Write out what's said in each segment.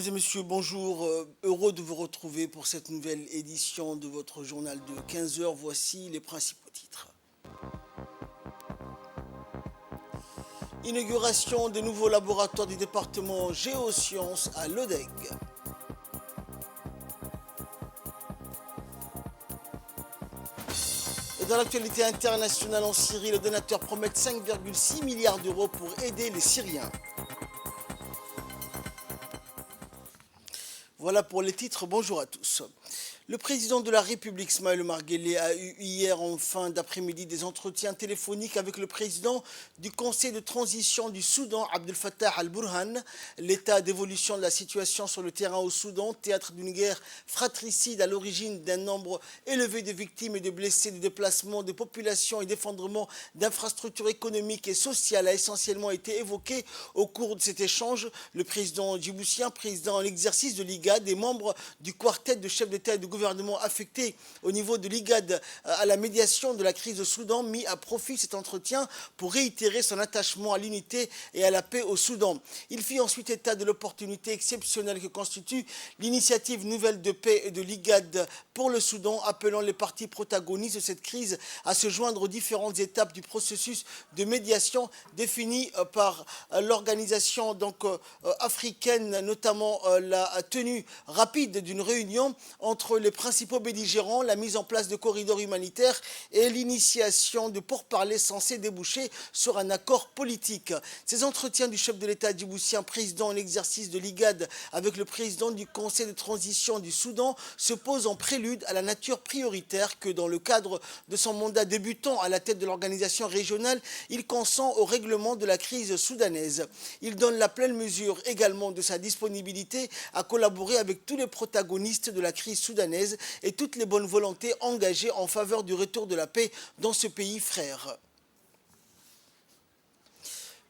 Mesdames et messieurs, bonjour. Heureux de vous retrouver pour cette nouvelle édition de votre journal de 15 heures. Voici les principaux titres. Inauguration des nouveaux laboratoires du département Géosciences à l'ODEG. Et dans l'actualité internationale en Syrie, les donateurs promettent 5,6 milliards d'euros pour aider les Syriens. Voilà pour les titres, bonjour à tous. Le président de la République, Ismaël Omar Guelleh, a eu hier en fin d'après-midi des entretiens téléphoniques avec le président du Conseil de transition du Soudan, Abdel Fattah al-Burhan. L'état d'évolution de la situation sur le terrain au Soudan, théâtre d'une guerre fratricide à l'origine d'un nombre élevé de victimes et de blessés, de déplacements de populations et d'effondrement d'infrastructures économiques et sociales a essentiellement été évoqué au cours de cet échange. Le président djiboutien, président en exercice de l'IGAD, et membres du quartet de chefs d'État et de gouvernement affecté au niveau de l'IGAD à la médiation de la crise au Soudan, mis à profit cet entretien pour réitérer son attachement à l'unité et à la paix au Soudan. Il fit ensuite état de l'opportunité exceptionnelle que constitue l'initiative nouvelle de paix de l'IGAD pour le Soudan, appelant les parties protagonistes de cette crise à se joindre aux différentes étapes du processus de médiation défini par l'organisation africaine, notamment la tenue rapide d'une réunion entre les principaux belligérants, la mise en place de corridors humanitaires et l'initiation de pourparlers censés déboucher sur un accord politique. Ces entretiens du chef de l'État djiboutien, président en exercice de l'IGAD, avec le président du Conseil de transition du Soudan se posent en prélude à la nature prioritaire que, dans le cadre de son mandat débutant à la tête de l'organisation régionale, il consent au règlement de la crise soudanaise. Il donne la pleine mesure également de sa disponibilité à collaborer avec tous les protagonistes de la crise soudanaise et toutes les bonnes volontés engagées en faveur du retour de la paix dans ce pays frère.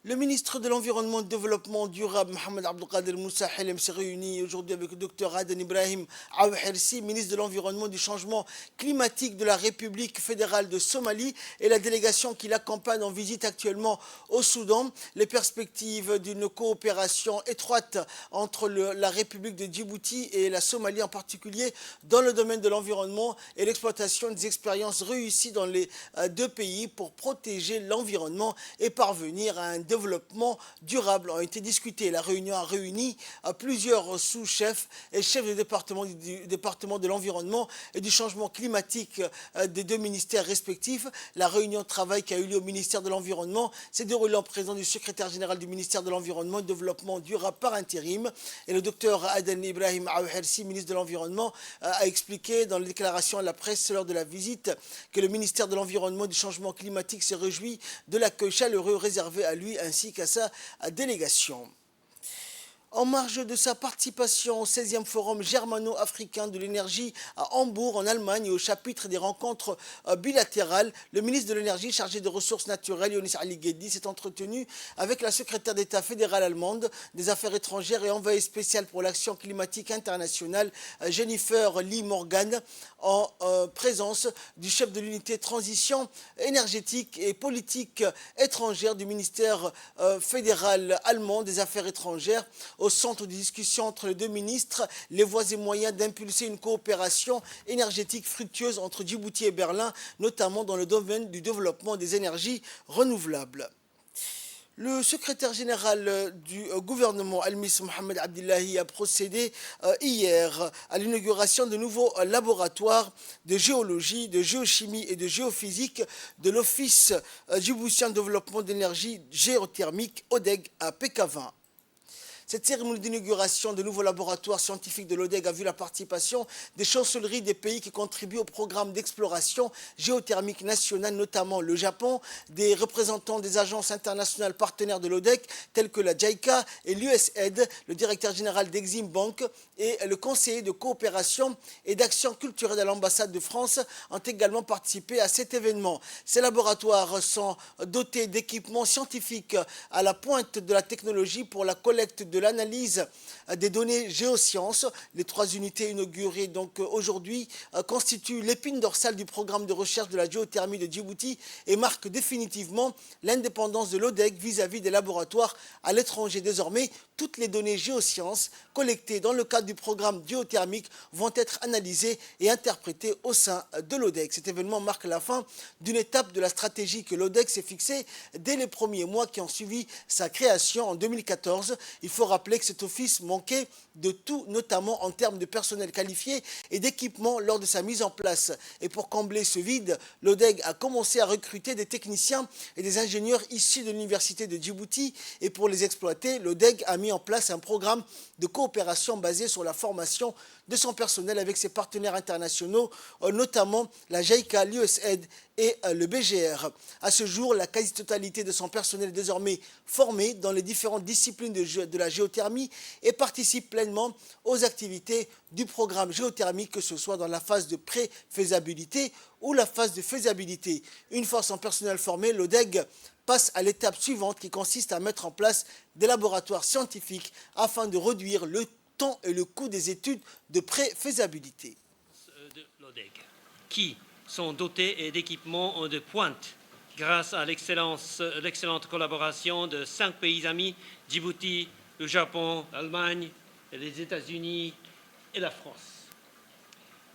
Le ministre de l'Environnement et du Développement durable, Mohamed Abdelkader Moussa Helem, s'est réuni aujourd'hui avec le docteur Aden Ibrahim Aouhersi, ministre de l'Environnement et du Changement climatique de la République fédérale de Somalie, et la délégation qui l'accompagne en visite actuellement au Soudan. Les perspectives d'une coopération étroite entre la République de Djibouti et la Somalie en particulier dans le domaine de l'environnement et l'exploitation des expériences réussies dans les deux pays pour protéger l'environnement et parvenir à un développement durable ont été discutés. La réunion a réuni plusieurs sous-chefs et chefs du département de l'environnement et du changement climatique des deux ministères respectifs. La réunion de travail qui a eu lieu au ministère de l'Environnement s'est déroulée en présence du secrétaire général du ministère de l'Environnement et du Développement durable par intérim. Et le docteur Aden Ibrahim Aouhersi, ministre de l'Environnement, a expliqué dans les déclarations à la presse lors de la visite que le ministère de l'Environnement et du changement climatique se réjouit de l'accueil chaleureux réservé à lui ainsi qu'à sa délégation. En marge de sa participation au 16e forum germano-africain de l'énergie à Hambourg, en Allemagne, et au chapitre des rencontres bilatérales, le ministre de l'énergie chargé des ressources naturelles, Yonis Ali Gueddi, s'est entretenu avec la secrétaire d'État fédérale allemande des Affaires étrangères et envoyée spéciale pour l'action climatique internationale, Jennifer Lee Morgan, en présence du chef de l'unité transition énergétique et politique étrangère du ministère fédéral allemand des Affaires étrangères. Au centre de discussion entre les deux ministres, les voies et moyens d'impulser une coopération énergétique fructueuse entre Djibouti et Berlin, notamment dans le domaine du développement des énergies renouvelables. Le secrétaire général du gouvernement, Al-Miss Mohamed Abdillahi, a procédé hier à l'inauguration de nouveaux laboratoires de géologie, de géochimie et de géophysique de l'Office djiboutien de développement d'énergie géothermique, ODEG, à PK20. Cette cérémonie d'inauguration de nouveaux laboratoires scientifiques de l'ODEG a vu la participation des chancelleries des pays qui contribuent au programme d'exploration géothermique nationale, notamment le Japon, des représentants des agences internationales partenaires de l'ODEG, telles que la JICA et l'USAID, le directeur général d'Exim Bank et le conseiller de coopération et d'action culturelle à l'ambassade de France ont également participé à cet événement. Ces laboratoires sont dotés d'équipements scientifiques à la pointe de la technologie pour la collecte de l'analyse des données géosciences. Les 3 unités inaugurées donc aujourd'hui constituent l'épine dorsale du programme de recherche de la géothermie de Djibouti et marquent définitivement l'indépendance de l'ODEC vis-à-vis des laboratoires à l'étranger. Désormais, toutes les données géosciences collectées dans le cadre du programme géothermique vont être analysées et interprétées au sein de l'ODEC. Cet événement marque la fin d'une étape de la stratégie que l'ODEC s'est fixée dès les premiers mois qui ont suivi sa création en 2014. Il faut rappeler que cet office manquait de tout, notamment en termes de personnel qualifié et d'équipement lors de sa mise en place. Et pour combler ce vide, l'ODEC a commencé à recruter des techniciens et des ingénieurs issus de l'université de Djibouti. Et pour les exploiter, l'ODEC a mis en place un programme de coopération basé sur la formation de son personnel avec ses partenaires internationaux, notamment la JICA, l'USAID et le BGR. À ce jour, la quasi-totalité de son personnel est désormais formé dans les différentes disciplines de la géothermie et participe pleinement aux activités du programme géothermique, que ce soit dans la phase de pré-faisabilité ou la phase de faisabilité. Une fois son personnel formé, l'ODEC passe à l'étape suivante qui consiste à mettre en place des laboratoires scientifiques afin de réduire le temps et le coût des études de pré-faisabilité. De l'ODEC, qui sont dotés d'équipements de pointe grâce à l'excellente collaboration de 5 pays amis, Djibouti, le Japon, l'Allemagne, les États-Unis et la France.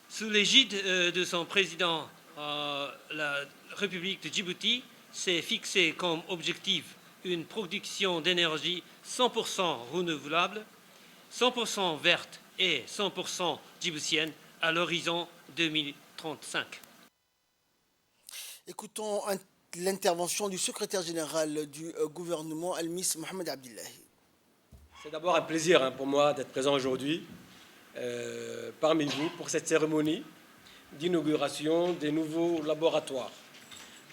Sous l'égide de son président, la République de Djibouti s'est fixé comme objectif une production d'énergie 100% renouvelable, 100% verte et 100% djiboutienne à l'horizon 2035. Écoutons l'intervention du secrétaire général du gouvernement, Al-Miss Mohamed Abdillahi. C'est d'abord un plaisir pour moi d'être présent aujourd'hui parmi vous pour cette cérémonie d'inauguration des nouveaux laboratoires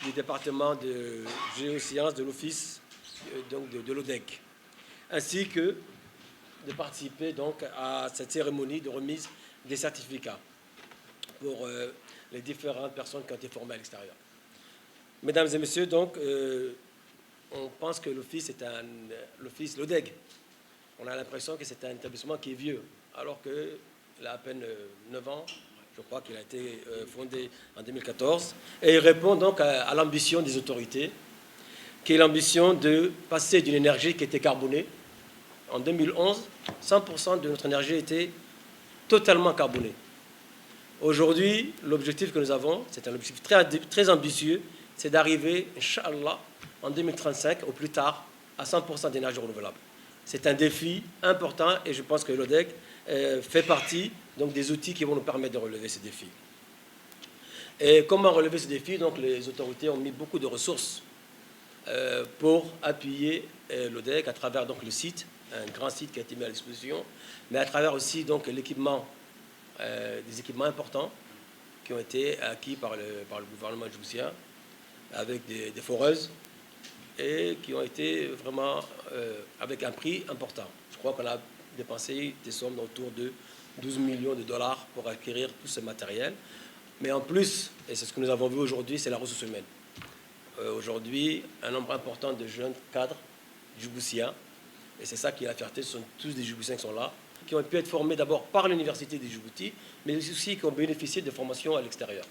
du département de géosciences de l'office de l'ODEC, ainsi que de participer donc à cette cérémonie de remise des certificats pour les différentes personnes qui ont été formées à l'extérieur. Mesdames et messieurs, donc, on pense que l'office est l'office l'ODEC. On a l'impression que c'est un établissement qui est vieux, alors qu'il a à peine 9 ans. Je crois qu'il a été fondé en 2014. Et il répond donc à l'ambition des autorités, qui est l'ambition de passer d'une énergie qui était carbonée. En 2011, 100% de notre énergie était totalement carbonée. Aujourd'hui, l'objectif que nous avons, c'est un objectif très ambitieux, c'est d'arriver, Inch'Allah, en 2035, au plus tard, à 100% d'énergie renouvelable. C'est un défi important et je pense que l'ODEC fait partie donc, des outils qui vont nous permettre de relever ces défis. Et comment relever ces défis? Donc, les autorités ont mis beaucoup de ressources pour appuyer l'ODEC à travers donc, le site, un grand site qui a été mis à disposition, mais à travers aussi donc, l'équipement, des équipements importants qui ont été acquis par le gouvernement djiboutien avec des foreuses et qui ont été vraiment avec un prix important. Je crois qu'on a dépensé des sommes autour de 12 millions de dollars pour acquérir tout ce matériel. Mais en plus, et c'est ce que nous avons vu aujourd'hui, c'est la ressource humaine. Aujourd'hui, un nombre important de jeunes cadres djiboutiens, et c'est ça qui est la fierté, ce sont tous des Djiboutiens qui sont là, qui ont pu être formés d'abord par l'université de Djibouti, mais aussi qui ont bénéficié de formations à l'extérieur,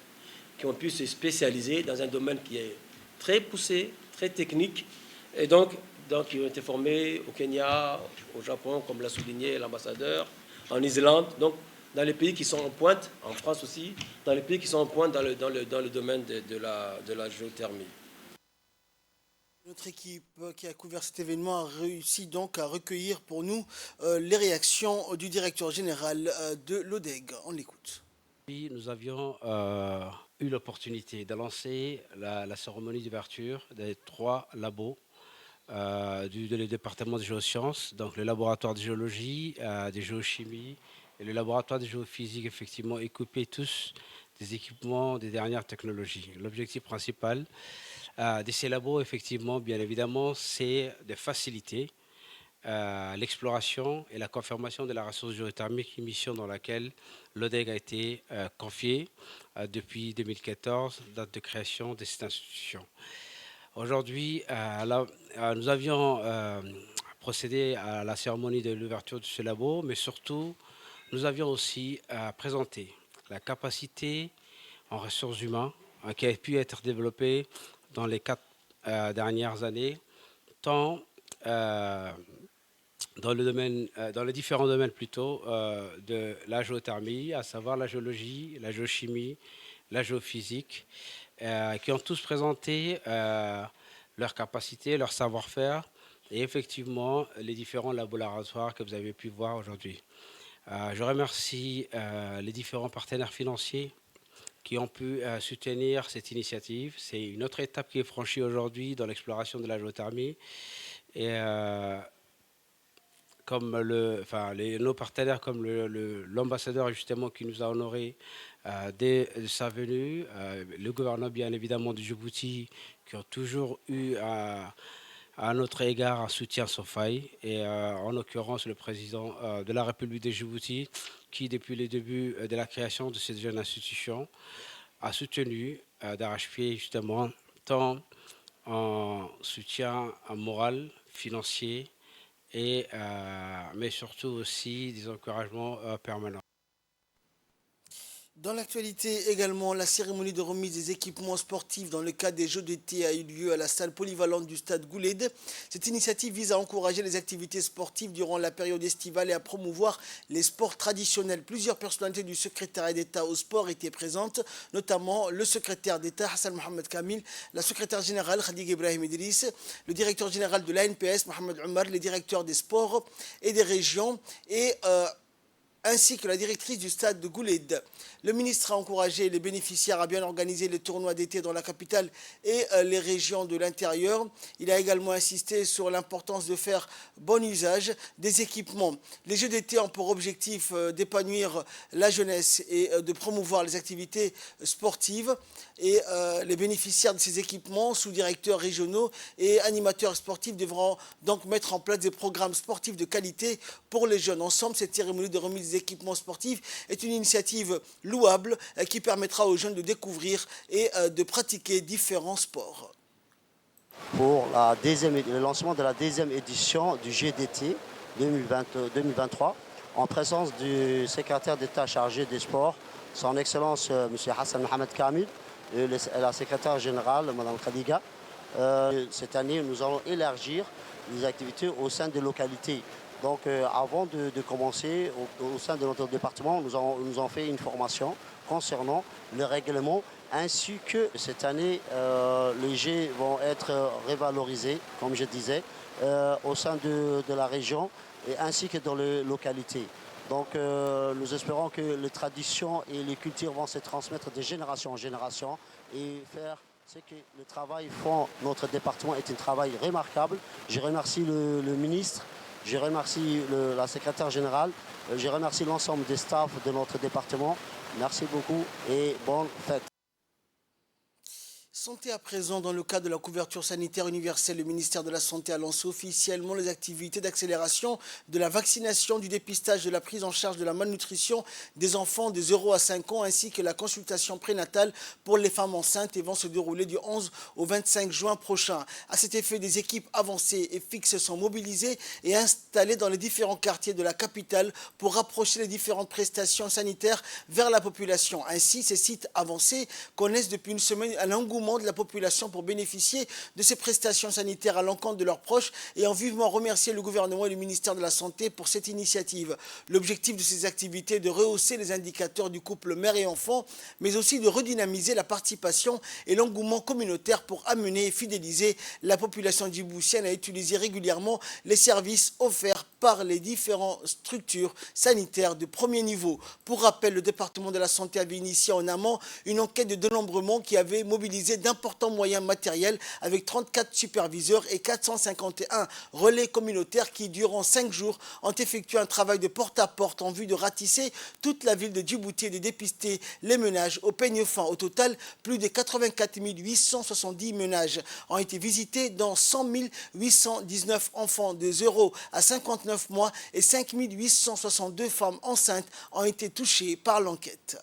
qui ont pu se spécialiser dans un domaine qui est très poussé, très technique, et donc ils ont été formés au Kenya, au Japon, comme l'a souligné l'ambassadeur, en Islande, donc dans les pays qui sont en pointe, en France aussi, dans les pays qui sont en pointe dans le domaine de la géothermie. Notre équipe qui a couvert cet événement a réussi donc à recueillir pour nous les réactions du directeur général de l'ODEC. On l'écoute. Nous avions eu l'opportunité de lancer la cérémonie d'ouverture des 3 labos du département de géosciences, donc le laboratoire de géologie, de géochimie et le laboratoire de géophysique, effectivement équipés tous des équipements des dernières technologies. L'objectif principal de ces labos, effectivement, bien évidemment, c'est de faciliter l'exploration et la confirmation de la ressource géothermique, une mission dans laquelle l'ODEC a été confiée depuis 2014, date de création de cette institution. Aujourd'hui, nous avions procédé à la cérémonie de l'ouverture de ce labo, mais surtout, nous avions aussi présenté la capacité en ressources humaines qui a pu être développée dans les 4 dernières années, tant dans les différents domaines plutôt de la géothermie, à savoir la géologie, la géochimie, la géophysique, qui ont tous présenté leurs capacités, leur savoir-faire et effectivement les différents laboratoires que vous avez pu voir aujourd'hui. Je remercie les différents partenaires financiers qui ont pu soutenir cette initiative. C'est une autre étape qui est franchie aujourd'hui dans l'exploration de la géothermie. Et comme nos partenaires, comme l'ambassadeur justement qui nous a honorés dès sa venue, le gouvernement bien évidemment du Djibouti, qui ont toujours eu à notre égard un soutien sans faille, et en l'occurrence le président de la République de Djibouti, qui depuis le début de la création de cette jeune institution a soutenu d'arrache-pied justement tant en soutien moral, financier, mais surtout aussi des encouragements permanents. Dans l'actualité également, la cérémonie de remise des équipements sportifs dans le cadre des Jeux d'été a eu lieu à la salle polyvalente du stade Gouled. Cette initiative vise à encourager les activités sportives durant la période estivale et à promouvoir les sports traditionnels. Plusieurs personnalités du secrétariat d'État au sport étaient présentes, notamment le secrétaire d'État Hassan Mohamed Kamil, la secrétaire générale Khadija Ibrahim Idriss, le directeur général de l'ANPS Mohamed Omar, les directeurs des sports et des régions ainsi que la directrice du stade de Gouled. Le ministre a encouragé les bénéficiaires à bien organiser les tournois d'été dans la capitale et les régions de l'intérieur. Il a également insisté sur l'importance de faire bon usage des équipements. Les Jeux d'été ont pour objectif d'épanouir la jeunesse et de promouvoir les activités sportives. Et les bénéficiaires de ces équipements, sous-directeurs régionaux et animateurs sportifs devront donc mettre en place des programmes sportifs de qualité pour les jeunes. Ensemble, cette cérémonie de remise des équipements sportifs est une initiative louable qui permettra aux jeunes de découvrir et de pratiquer différents sports. Pour le lancement de la deuxième édition du GDT 2023, en présence du secrétaire d'État chargé des sports, son Excellence M. Hassan Mohamed Kamil, et la secrétaire générale, Mme Khadija. Cette année, nous allons élargir les activités au sein des localités. Donc avant de commencer, au sein de notre département, nous avons fait une formation concernant le règlement, ainsi que cette année, les jets vont être révalorisés, comme je disais, au sein de la région, et ainsi que dans les localités. Donc nous espérons que les traditions et les cultures vont se transmettre de génération en génération et faire ce que le travail font notre département est un travail remarquable. Je remercie le ministre. Je remercie la secrétaire générale, je remercie l'ensemble des staffs de notre département. Merci beaucoup et bonne fête. Santé à présent, dans le cadre de la couverture sanitaire universelle, le ministère de la Santé a lancé officiellement les activités d'accélération de la vaccination, du dépistage, de la prise en charge de la malnutrition des enfants de 0 à 5 ans, ainsi que la consultation prénatale pour les femmes enceintes et vont se dérouler du 11 au 25 juin prochain. À cet effet, des équipes avancées et fixes sont mobilisées et installées dans les différents quartiers de la capitale pour rapprocher les différentes prestations sanitaires vers la population. Ainsi, ces sites avancés connaissent depuis une semaine un engouement de la population pour bénéficier de ces prestations sanitaires à l'encontre de leurs proches et ont vivement remercié le gouvernement et le ministère de la Santé pour cette initiative. L'objectif de ces activités est de rehausser les indicateurs du couple mère et enfant, mais aussi de redynamiser la participation et l'engouement communautaire pour amener et fidéliser la population djiboutienne à utiliser régulièrement les services offerts par les différentes structures sanitaires de premier niveau. Pour rappel, le département de la Santé avait initié en amont une enquête de dénombrement qui avait mobilisé d'importants moyens matériels avec 34 superviseurs et 451 relais communautaires qui, durant 5 jours, ont effectué un travail de porte-à-porte en vue de ratisser toute la ville de Djibouti et de dépister les ménages au peigne fin. Au total, plus de 84 870 ménages ont été visités, dont 100 819 enfants de 0 à 59 mois et 5 862 femmes enceintes ont été touchées par l'enquête.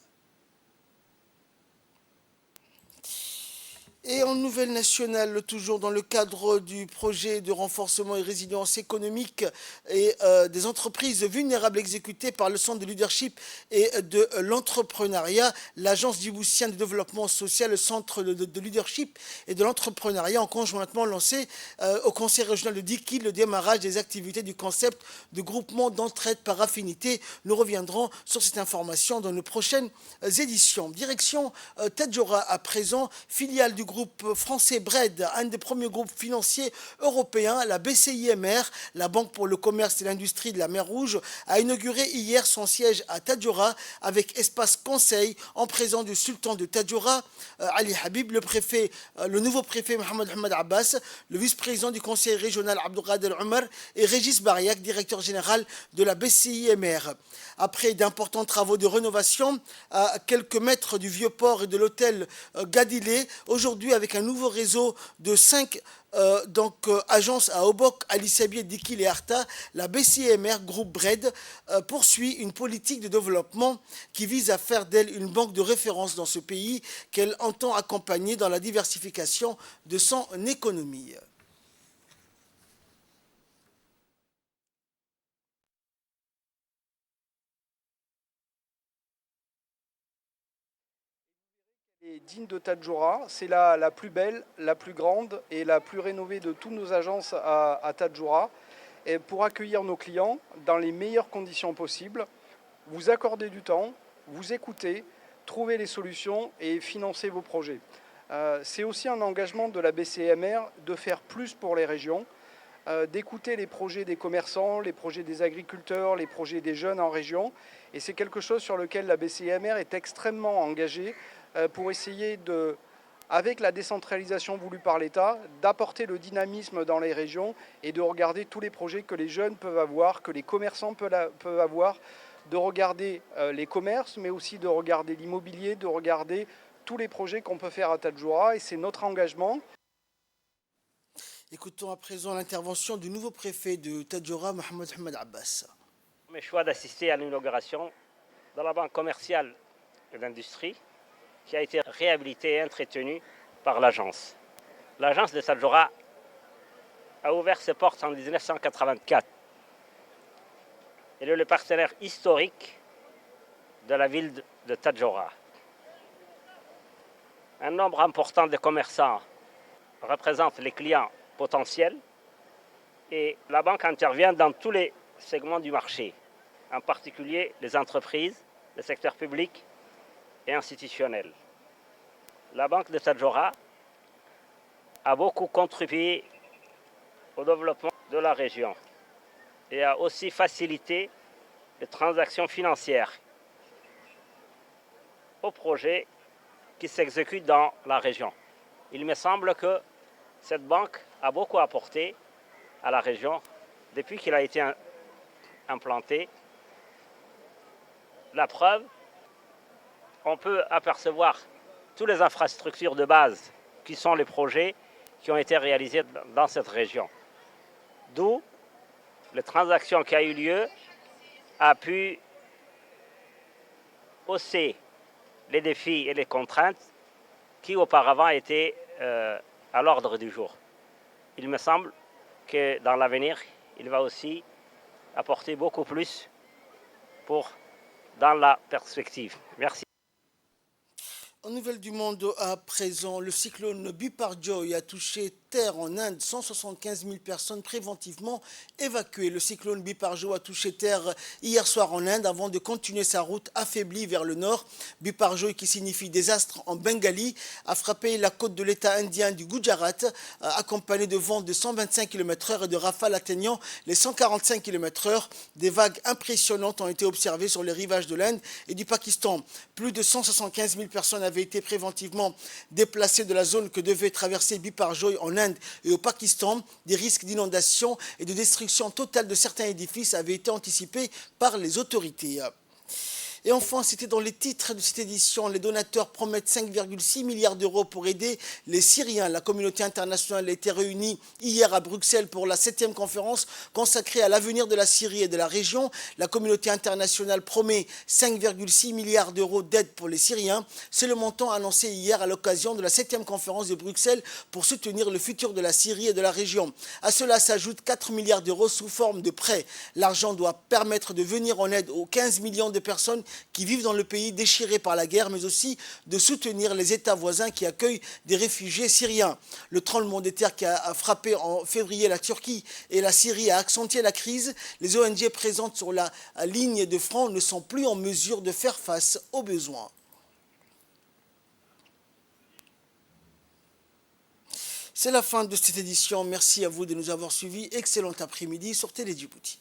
Et en nouvelle nationale, toujours dans le cadre du projet de renforcement et résilience économique et des entreprises vulnérables exécuté par le Centre de leadership et de l'entrepreneuriat, l'Agence djiboutienne de développement social, le Centre de leadership et de l'entrepreneuriat ont conjointement lancé au Conseil régional de Diki le démarrage des activités du concept de groupement d'entraide par affinité. Nous reviendrons sur cette information dans nos prochaines éditions. Direction Tadjoura à présent, filiale du groupe français BRED, un des premiers groupes financiers européens, la BCIMR, la Banque pour le commerce et l'industrie de la mer Rouge, a inauguré hier son siège à Tadjoura avec espace conseil en présence du sultan de Tadjoura, Ali Habib, le nouveau préfet Mohamed Ahmed Abbas, le vice-président du conseil régional Abdelkader Omar et Régis Bariak, directeur général de la BCIMR. Après d'importants travaux de rénovation à quelques mètres du vieux port et de l'hôtel Gadilé, aujourd'hui avec un nouveau réseau de 5 agences à Obok, Ali Sabieh, Dikil et Arta, la BCMR Groupe BRED poursuit une politique de développement qui vise à faire d'elle une banque de référence dans ce pays qu'elle entend accompagner dans la diversification de son économie. Et digne de Tadjoura, c'est la plus belle, la plus grande et la plus rénovée de toutes nos agences à Tadjoura, et pour accueillir nos clients dans les meilleures conditions possibles, vous accorder du temps, vous écouter, trouver les solutions et financer vos projets. C'est aussi un engagement de la BCMR de faire plus pour les régions, d'écouter les projets des commerçants, les projets des agriculteurs, les projets des jeunes en région, et c'est quelque chose sur lequel la BCMR est extrêmement engagée pour essayer avec la décentralisation voulue par l'État, d'apporter le dynamisme dans les régions et de regarder tous les projets que les jeunes peuvent avoir, que les commerçants peuvent avoir, de regarder les commerces, mais aussi de regarder l'immobilier, de regarder tous les projets qu'on peut faire à Tadjoura, et c'est notre engagement. Écoutons à présent l'intervention du nouveau préfet de Tadjoura, Mohamed Ahmed Abbas. J'ai choisi d'assister à l'inauguration de la Banque commerciale et d'industrie qui a été réhabilitée et entretenue par l'agence. L'agence de Tadjoura a ouvert ses portes en 1984. Elle est le partenaire historique de la ville de Tadjoura. Un nombre important de commerçants représente les clients potentiels et la banque intervient dans tous les segments du marché, en particulier les entreprises, le secteur public et institutionnel. La Banque de Tadjoura a beaucoup contribué au développement de la région et a aussi facilité les transactions financières aux projets qui s'exécutent dans la région. Il me semble que cette banque a beaucoup apporté à la région depuis qu'il a été implanté. La preuve, on peut apercevoir toutes les infrastructures de base qui sont les projets qui ont été réalisés dans cette région. D'où les transactions qui ont eu lieu a pu hausser les défis et les contraintes qui auparavant étaient à l'ordre du jour. Il me semble que dans l'avenir, il va aussi apporter beaucoup plus dans la perspective. Merci. En nouvelle du monde à présent, le cyclone Biparjoy a touché terre en Inde, 175 000 personnes préventivement évacuées. Le cyclone Biparjoy a touché terre hier soir en Inde avant de continuer sa route affaiblie vers le nord. Biparjoy, qui signifie désastre en bengali, a frappé la côte de l'État indien du Gujarat, accompagné de vents de 125 km/h et de rafales atteignant les 145 km/h. Des vagues impressionnantes ont été observées sur les rivages de l'Inde et du Pakistan. Plus de 175 000 personnes avaient été préventivement déplacées de la zone que devait traverser Biparjoy en Inde et au Pakistan. Des risques d'inondation et de destruction totale de certains édifices avaient été anticipés par les autorités. Et enfin, c'était dans les titres de cette édition, les donateurs promettent 5,6 milliards d'euros pour aider les Syriens. La communauté internationale a été réunie hier à Bruxelles pour la 7e conférence consacrée à l'avenir de la Syrie et de la région. La communauté internationale promet 5,6 milliards d'euros d'aide pour les Syriens. C'est le montant annoncé hier à l'occasion de la 7e conférence de Bruxelles pour soutenir le futur de la Syrie et de la région. À cela s'ajoutent 4 milliards d'euros sous forme de prêts. L'argent doit permettre de venir en aide aux 15 millions de personnes qui vivent dans le pays déchiré par la guerre, mais aussi de soutenir les États voisins qui accueillent des réfugiés syriens. Le tremblement de terre qui a frappé en février la Turquie et la Syrie a accentué la crise. Les ONG présentes sur la ligne de front ne sont plus en mesure de faire face aux besoins. C'est la fin de cette édition. Merci à vous de nous avoir suivis. Excellent après-midi sur Télé Djibouti.